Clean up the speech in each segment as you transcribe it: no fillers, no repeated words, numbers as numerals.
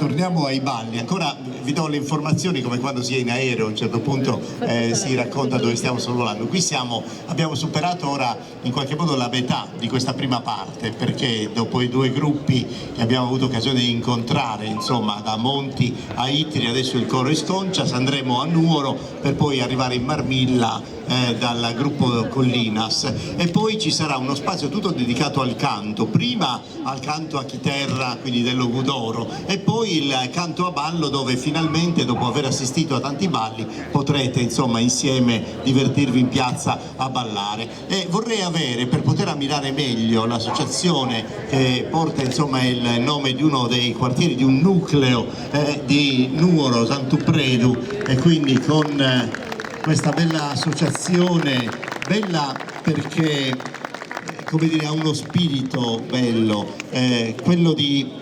ritorniamo ai balli. Ancora vi do le informazioni come quando si è in aereo, a un certo punto si racconta dove stiamo sorvolando. Qui abbiamo superato ora in qualche modo la metà di questa prima parte, perché dopo i due gruppi che abbiamo avuto occasione di incontrare, insomma da Monti a Itri, adesso il coro Esconcias, andremo a Nuoro per poi arrivare in Marmilla dal gruppo Collinas, e poi ci sarà uno spazio tutto dedicato al canto, prima al canto a chitarra, quindi dello Gudoro, e poi il canto a ballo, dove finalmente dopo aver assistito a tanti balli potrete insomma insieme divertirvi in piazza a ballare. E vorrei avere, per poter ammirare meglio l'associazione che porta insomma il nome di uno dei quartieri, di un nucleo di Nuoro, Sant'Upredu, e quindi con questa bella associazione, bella perché come dire, ha uno spirito bello, quello di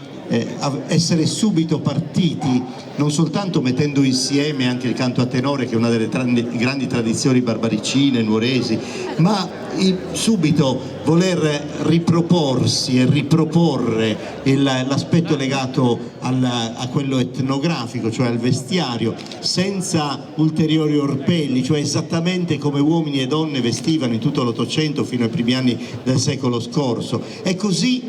essere subito partiti, non soltanto mettendo insieme anche il canto a tenore, che è una delle grandi tradizioni barbaricine, nuoresi, ma subito voler riproporsi e riproporre l'aspetto legato a quello etnografico, cioè al vestiario, senza ulteriori orpelli, cioè esattamente come uomini e donne vestivano in tutto l'Ottocento fino ai primi anni del secolo scorso. E così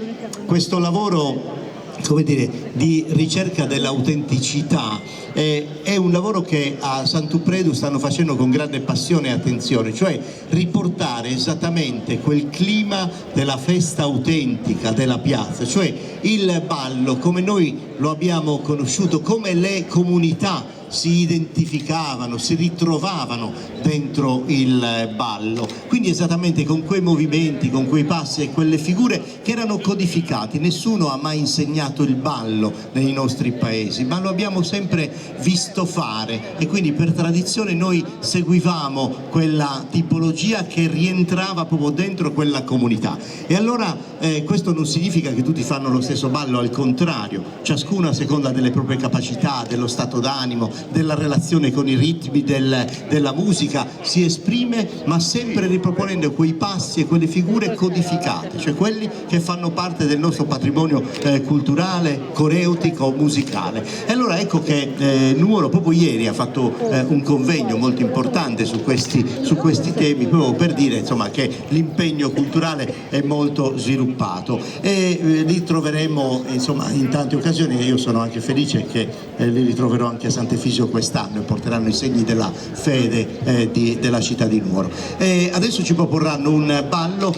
questo lavoro, come dire, di ricerca dell'autenticità è un lavoro che a Sant'Upredu stanno facendo con grande passione e attenzione, cioè riportare esattamente quel clima della festa autentica della piazza, cioè il ballo come noi lo abbiamo conosciuto, come le comunità si identificavano, si ritrovavano dentro il ballo, quindi esattamente con quei movimenti, con quei passi e quelle figure che erano codificati. Nessuno ha mai insegnato il ballo nei nostri paesi, ma lo abbiamo sempre visto fare, e quindi per tradizione noi seguivamo quella tipologia che rientrava proprio dentro quella comunità. E allora questo non significa che tutti fanno lo stesso ballo, al contrario, ciascuno a seconda delle proprie capacità, dello stato d'animo, della relazione con i ritmi della musica si esprime, ma sempre riproponendo quei passi e quelle figure codificate, cioè quelli che fanno parte del nostro patrimonio culturale, coreutico, musicale. E allora ecco che Nuoro proprio ieri ha fatto un convegno molto importante su questi temi, proprio per dire insomma che l'impegno culturale è molto sviluppato, e li troveremo insomma in tante occasioni, e io sono anche felice che li ritroverò anche a Sant'Efisio quest'anno, e porteranno i segni della fede della città di Nuoro. Adesso ci proporranno un ballo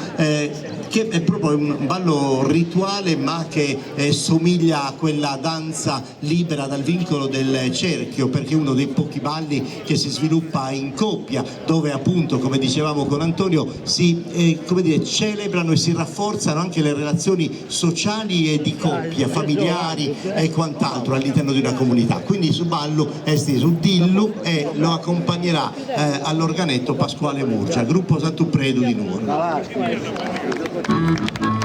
che è proprio un ballo rituale, ma che somiglia a quella danza libera dal vincolo del cerchio, perché è uno dei pochi balli che si sviluppa in coppia, dove appunto, come dicevamo con Antonio, si come dire, celebrano e si rafforzano anche le relazioni sociali e di coppia, familiari e quant'altro all'interno di una comunità. Quindi su ballo è steso Dillu, e lo accompagnerà all'organetto Pasquale Murgia, gruppo Sant'Upredu di Nuoro.